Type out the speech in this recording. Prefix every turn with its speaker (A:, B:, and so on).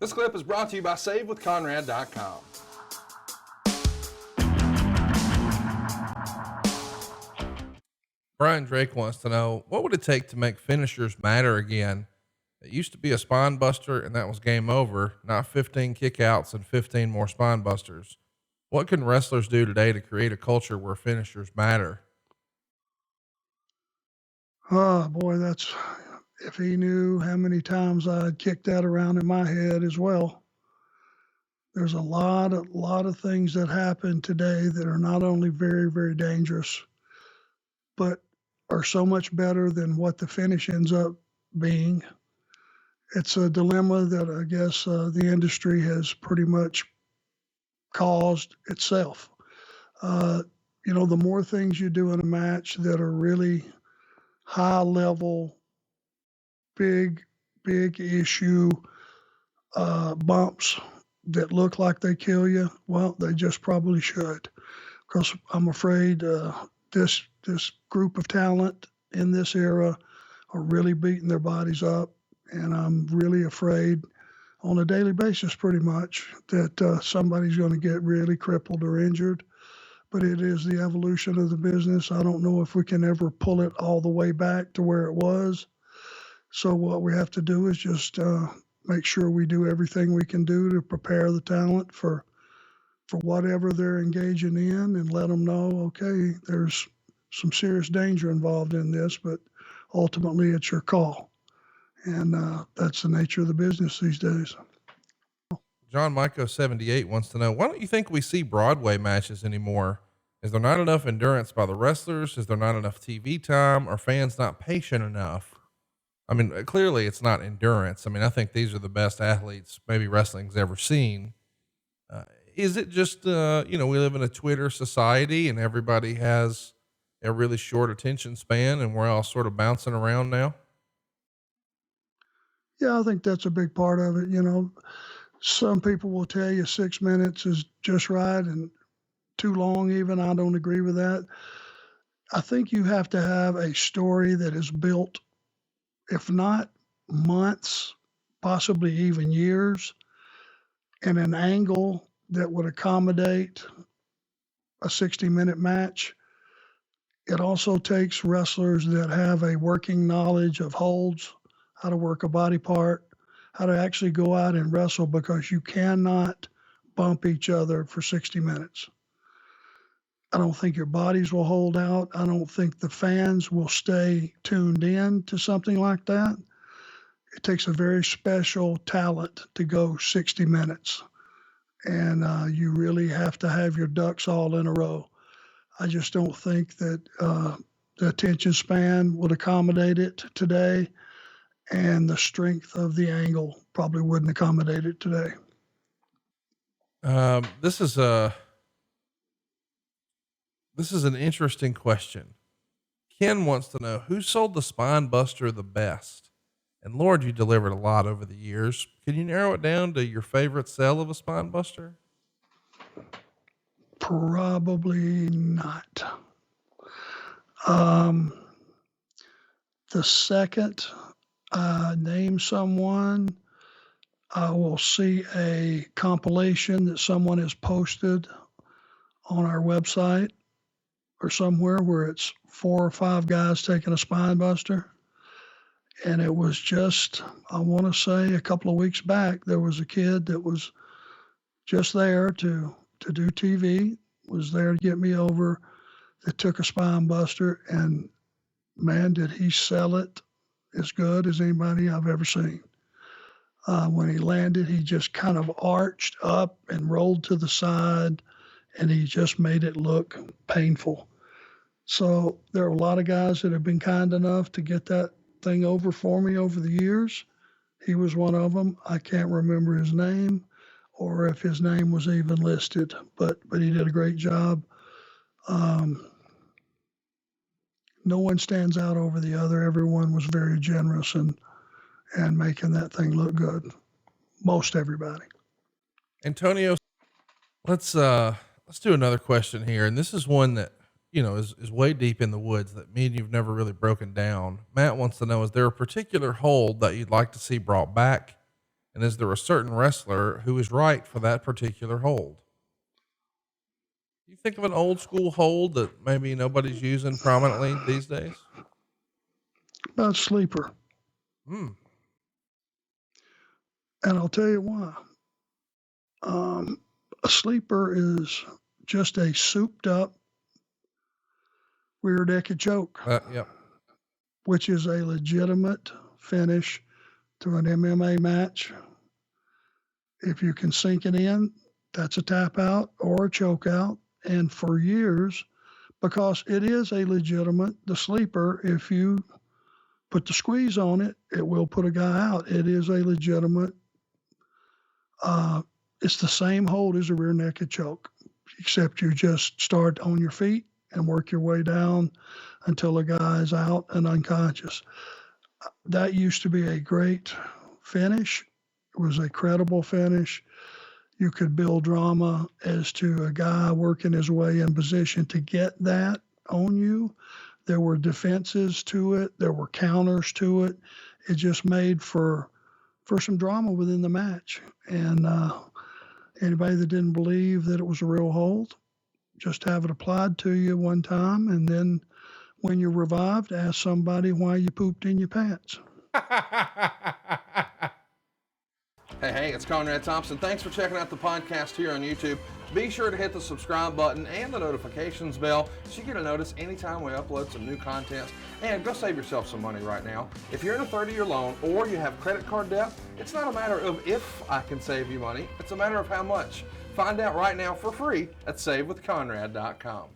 A: This clip is brought to you by SaveWithConrad.com.
B: Brian Drake wants to know, what would it take to make finishers matter again? It used to be a spine buster and that was game over, not 15 kickouts and 15 more spine busters. What can wrestlers do today to create a culture where finishers matter?
C: Oh boy, if he knew how many times I'd kicked that around in my head as well. There's a lot of things that happen today that are not only very, very dangerous, but are so much better than what the finish ends up being. It's a dilemma that I guess the industry has pretty much caused itself. The more things you do in a match that are really high level, big issue bumps that look like they kill you, well, they just probably should. Because I'm afraid this group of talent in this era are really beating their bodies up, and I'm really afraid on a daily basis pretty much that somebody's going to get really crippled or injured. But it is the evolution of the business. I don't know if we can ever pull it all the way back to where it was. So what we have to do is just make sure we do everything we can do to prepare the talent for whatever they're engaging in, and let them know, okay, there's some serious danger involved in this, but ultimately it's your call. And that's the nature of the business these days.
B: John Myko 78 wants to know, why don't you think we see Broadway matches anymore? Is there not enough endurance by the wrestlers? Is there not enough TV time? Are fans not patient enough? I mean, clearly it's not endurance. I mean, I think these are the best athletes maybe wrestling's ever seen. Is it just, we live in a Twitter society and everybody has a really short attention span and we're all sort of bouncing around now?
C: Yeah, I think that's a big part of it. Some people will tell you 6 minutes is just right and too long even. I don't agree with that. I think you have to have a story that is built, if not months, possibly even years, and an angle that would accommodate a 60-minute match. It also takes wrestlers that have a working knowledge of holds, how to work a body part, how to actually go out and wrestle, because you cannot bump each other for 60 minutes. I don't think your bodies will hold out. I don't think the fans will stay tuned in to something like that. It takes a very special talent to go 60 minutes. And you really have to have your ducks all in a row. I just don't think that the attention span would accommodate it today, and the strength of the angle probably wouldn't accommodate it today.
B: This is an interesting question. Ken wants to know, who sold the Spinebuster the best? And Lord, you delivered a lot over the years. Can you narrow it down to your favorite sell of a Spinebuster?
C: Probably not. The second I name someone, I will see a compilation that someone has posted on our website or somewhere where it's 4 or 5 guys taking a Spinebuster. And it was just, I want to say a couple of weeks back, there was a kid that was just there to do TV, was there to get me over, that took a Spinebuster, and man, did he sell it as good as anybody I've ever seen. When he landed, he just kind of arched up and rolled to the side, and he just made it look painful. So there are a lot of guys that have been kind enough to get that thing over for me over the years. He was one of them. I can't remember his name or if his name was even listed, but he did a great job. No one stands out over the other. Everyone was very generous and making that thing look good. Most everybody.
B: Antonio, let's do another question here. And this is one that, is way deep in the woods that me and you've never really broken down. Matt wants to know, is there a particular hold that you'd like to see brought back? And is there a certain wrestler who is right for that particular hold? You think of an old school hold that maybe nobody's using prominently these days?
C: About sleeper.
B: Hmm.
C: And I'll tell you why. A sleeper is just a souped up rear naked choke,
B: Yep.
C: which is a legitimate finish to an MMA match. If you can sink it in, that's a tap out or a choke out. And for years, because it is a legitimate, the sleeper, if you put the squeeze on it, it will put a guy out. It is a legitimate, it's the same hold as a rear naked choke, except you just start on your feet and work your way down until the guy is out and unconscious. That used to be a great finish. It was a credible finish. You could build drama as to a guy working his way in position to get that on you. There were defenses to it. There were counters to it. It just made for some drama within the match. And anybody that didn't believe that it was a real hold, just have it applied to you one time, and then when you're revived, ask somebody why you pooped in your pants.
A: Hey, it's Conrad Thompson. Thanks for checking out the podcast here on YouTube. Be sure to hit the subscribe button and the notifications bell so you get a notice anytime we upload some new content. And go save yourself some money right now. If you're in a 30-year loan or you have credit card debt, it's not a matter of if I can save you money. It's a matter of how much. Find out right now for free at savewithconrad.com.